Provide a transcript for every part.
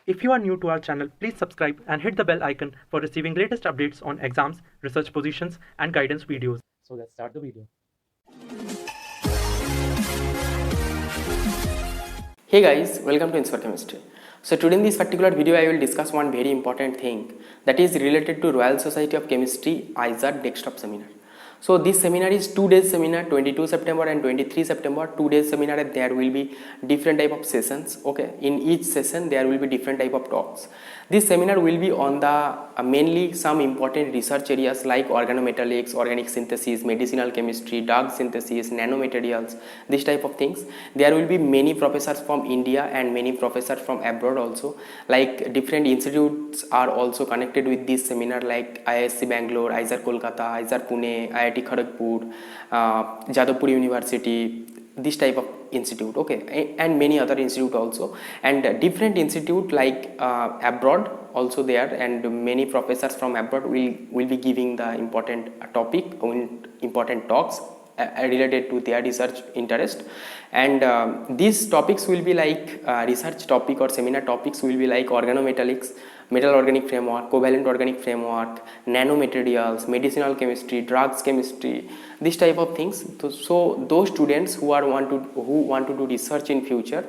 If you are new to our channel, please subscribe and hit the bell icon for receiving latest updates on exams, research positions, and guidance videos. So let's start the video. Hey guys, welcome to Inspire Chemistry. So today in this particular video I will discuss one very important thing that is related to Royal Society of Chemistry ISAR desktop seminar. So this seminar is 2 days seminar, 22 September and 23 September. 2 days seminar and there will be different type of sessions. Okay, in each session there will be different type of talks. This seminar will be on the mainly some important research areas like organometallics, organic synthesis, medicinal chemistry, drug synthesis, nanomaterials, this type of things. There will be many professors from India and many professors from abroad also. Like different institutes are also connected with this seminar like IISc Bangalore, IISER Kolkata, IISER Pune, IIT Kharagpur, Jadavpur University, this type of institute, okay, and many other institute also, and different institute like abroad also there, and many professors from abroad will be giving the important topic, important talks related to their research interest. And these topics will be like research topic or seminar topics will be like organometallics, metal organic framework, covalent organic framework, nanomaterials, medicinal chemistry, drugs chemistry, this type of things. So those students who want to do research in future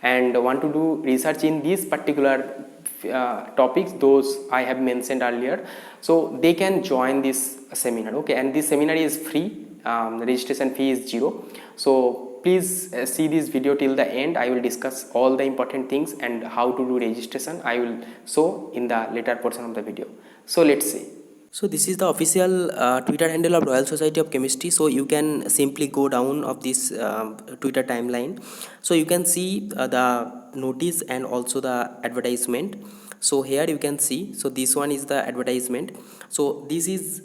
and want to do research in these particular topics those I have mentioned earlier, so they can join this seminar, okay. And this seminar is free, the registration fee is 0. So please see this video till the end. I will discuss all the important things and how to do registration I will show in the later portion of the video. So let's see. So this is the official Twitter handle of Royal Society of Chemistry. So you can simply go down of this Twitter timeline. So you can see the notice and also the advertisement. So here you can see, so this one is the advertisement. So this is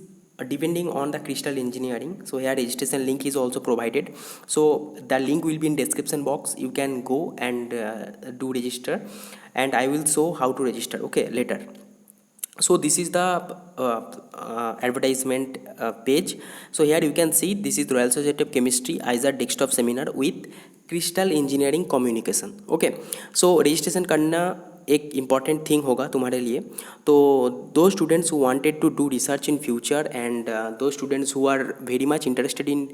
depending on the crystal engineering. So here registration link is also provided. So the link will be in description box. You can go and do register, and I will show how to register, okay, later. So this is the advertisement page. So here you can see this is Royal Society of Chemistry ISAR desktop seminar with crystal engineering communication, okay. So registration करना एक important thing होगा तुम्हारे लिए. तो दो students who wanted to do research in future and दो students who are very much interested in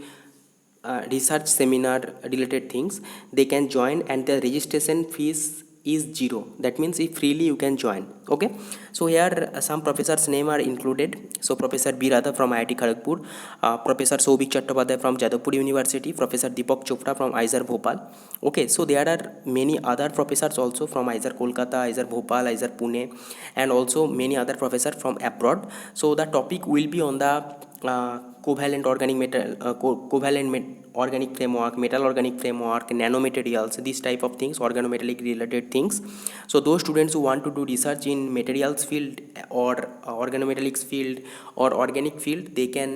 research seminar related things, they can join, and the registration fees is 0. That means if freely you can join, okay. So here some professors name are included. So Professor B Radha from IIT Kharagpur, Professor Soubik Chattopadhyay from Jadavpur University, Professor Deepak Chopra from IISER Bhopal, okay. So there are many other professors also from IISER Kolkata, IISER Bhopal, IISER Pune, and also many other professors from abroad. So the topic will be on the covalent organic organic framework, metal organic framework, nanomaterials, this type of things, organometallic related things. So those students who want to do research in materials field or organometallics field or organic field, they can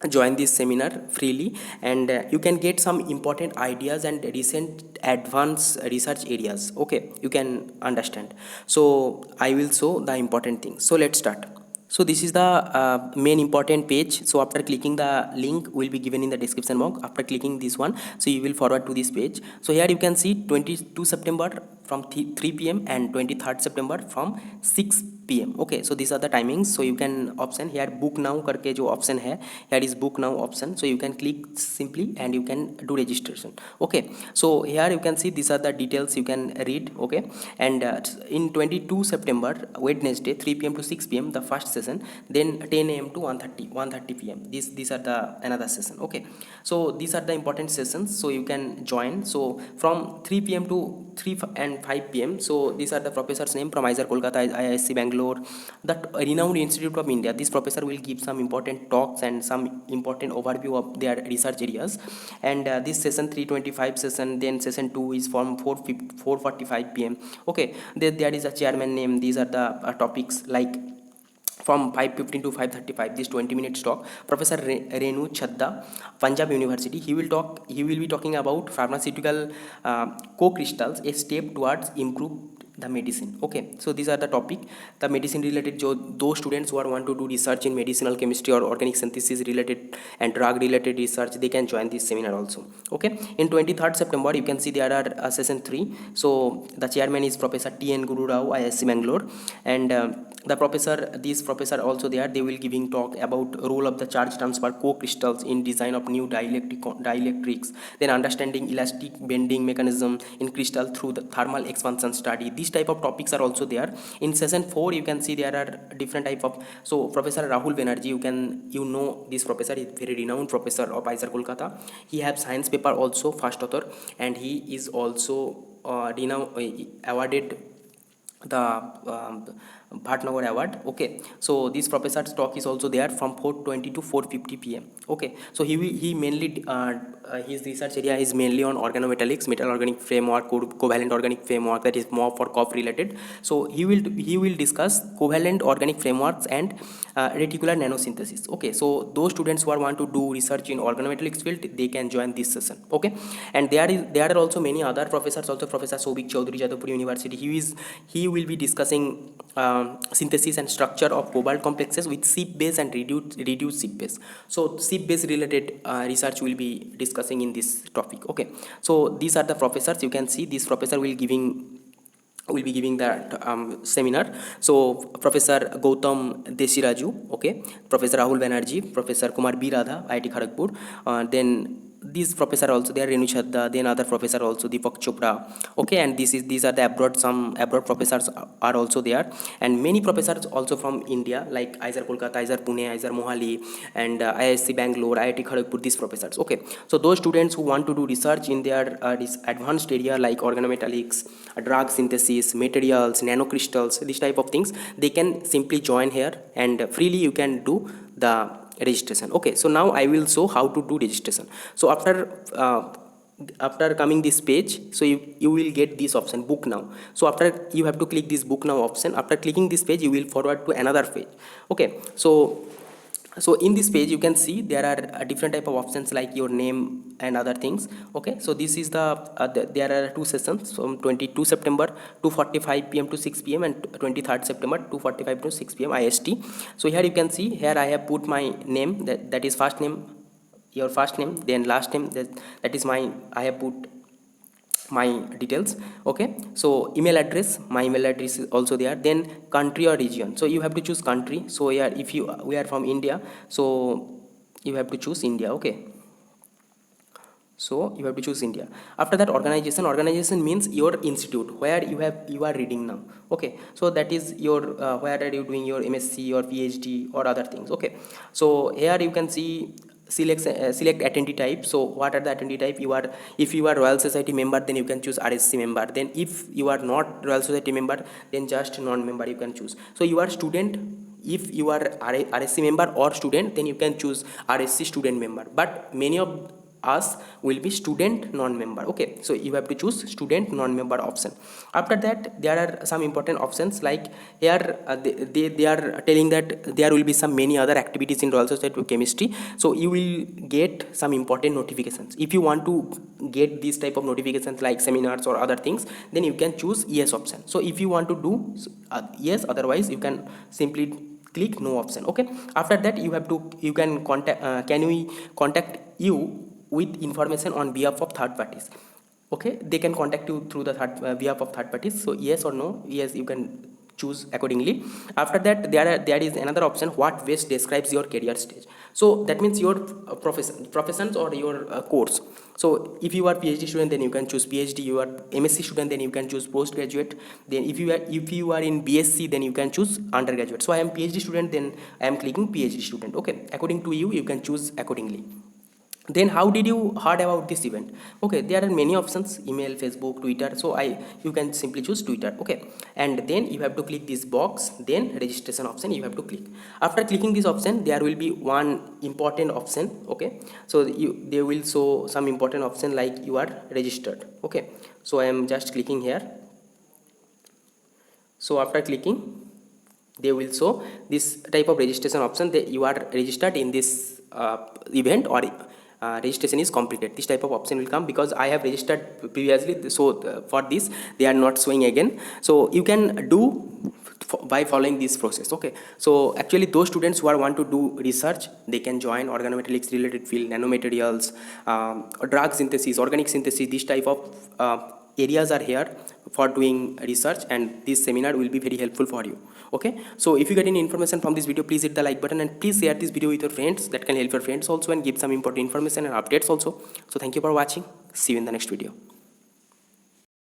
join this seminar freely, and you can get some important ideas and recent advanced research areas, okay, you can understand. So I will show the important things. So let's start. So this is the main important page. So after clicking, the link will be given in the description box. After clicking this one, so you will forward to this page. So here you can see 22 September from 3 p.m. and 23rd September from 6 p.m. okay. So these are the timings. So you can option here book now करके जो option है, here is book now option. So you can click simply and you can do registration, okay. So here you can see these are the details you can read, okay. And in 22 September Wednesday 3 p.m. to 6 p.m. the first session, then 10 a.m. to 1:30 p.m. these are the another session, okay. So these are the important sessions, so you can join. So from 3 p.m. to 3 and 5 p.m. so these are the professors name from IISER Kolkata, IISc Bangalore, that renowned institute of India. This professor will give some important talks and some important overview of their research areas. And this session 325 session, then session 2 is from 4:45 p.m. okay. There is a chairman name. These are the topics like from 5:15 to 5:35, this 20 minutes talk. Professor Renu Chadda, Punjab University, he will be talking about pharmaceutical co-crystals, a step towards improved the medicine. Okay, so these are the topic, the medicine related. Those students who are want to do research in medicinal chemistry or organic synthesis related and drug related research, they can join this seminar also. Okay, in 23rd September you can see there are session 3. So the chairman is Professor T.N. Guru Rao, ISC Bangalore, and these professor also there, they will giving talk about role of the charge transfer co-crystals in design of new dielectrics, then understanding elastic bending mechanism in crystal through the thermal expansion study. These type of topics are also there. In session 4 you can see there are different type of, so Professor Rahul Banerjee, you know this professor is very renowned professor of IISER Kolkata. He have science paper also, first author, and he is also awarded the Bhatnagar Award. Okay, so this professor's talk is also there from 4:20 to 4:50 p.m. Okay, so he mainly his research area is mainly on organometallics, metal organic framework, covalent organic framework, that is more for COF related. So he will discuss covalent organic frameworks and reticular nanosynthesis. Okay, so those students who want to do research in organometallics field, they can join this session. Okay, and there are also many other professors also. Professor Soubik Chaudhary, Jadavpur University, he will be discussing synthesis and structure of cobalt complexes with SIP base and reduced SIP base. So SIP base related research will be discussing in this topic. Okay, so these are the professors. You can see this professor will be giving that seminar. So Professor Gautam Desiraju, okay, Professor Rahul Banerjee, Professor Kumar B. Radha, IIT Kharagpur, then these professor also there, Renu Chadda, then other professor also, Deepak Chopra. Okay, and these are the some abroad professors are also there, and many professors also from India like IISER Kolkata, IISER Pune, IISER Mohali, and IISc Bangalore, IIT Kharagpur, these professors. Okay, so those students who want to do research in their this advanced area like organometallics, drug synthesis, materials, nanocrystals, this type of things, they can simply join here and freely you can do the registration. Okay, so now I will show how to do registration. So after coming this page, so you will get this option, book now. So after you have to click this book now option. After clicking this page, you will forward to another page. Okay, so in this page you can see there are different type of options like your name and other things. Okay, so this is there are two sessions from 22 September 2:45 p.m. to 6 p.m. and 23rd September 2:45 to 6 p.m. IST. So here you can see, here I have put my name, that is first name, your first name, then last name, that is I have put my details. Okay, so email address, my email address is also there, then country or region, so you have to choose country. So here if we are from India, so you have to choose India. Okay, so you have to choose India. After that, organization means your institute where you are reading now. Okay, so that is your where are you doing your MSc or PhD or other things. Okay, so here you can see select attendee type. So what are the attendee type? If you are Royal Society member, then you can choose RSC member. Then if you are not Royal Society member, then just non-member you can choose. So you are student. If you are RSC member or student, then you can choose RSC student member. But many of us will be student non-member. Okay, so you have to choose student non-member option. After that, there are some important options like here they are telling that there will be some many other activities in Royal Society of Chemistry. So you will get some important notifications. If you want to get this type of notifications like seminars or other things, then you can choose yes option. So if you want to do yes, otherwise you can simply click no option. Okay, after that you can contact can we contact you with information on behalf of third parties. Okay, they can contact you through the behalf of third parties. So yes or no, yes, you can choose accordingly. After that, there is another option, what best describes your career stage. So that means your professions or your course. So if you are PhD student, then you can choose PhD. You are MSc student, then you can choose postgraduate. Then if you are in BSc, then you can choose undergraduate. So I am PhD student, then I am clicking PhD student. Okay, according to you can choose accordingly. Then how did you heard about this event? Okay, there are many options, email, Facebook, Twitter. So you can simply choose Twitter. Okay, and then you have to click this box, then registration option you have to click. After clicking this option, there will be one important option. Okay, so they will show some important option like you are registered. Okay, so I am just clicking here. So after clicking, they will show this type of registration option that you are registered in this event or registration is completed. This type of option will come because I have registered previously, so for this they are not showing again. So you can do by following this process. Okay, so actually those students who are want to do research, they can join organometallics related field, nanomaterials, drug synthesis, organic synthesis. This type of areas are here for doing research, and this seminar will be very helpful for you. Okay, so if you get any information from this video, please hit the like button and please share this video with your friends. That can help your friends also and give some important information and updates also. So thank you for watching. See you in the next video.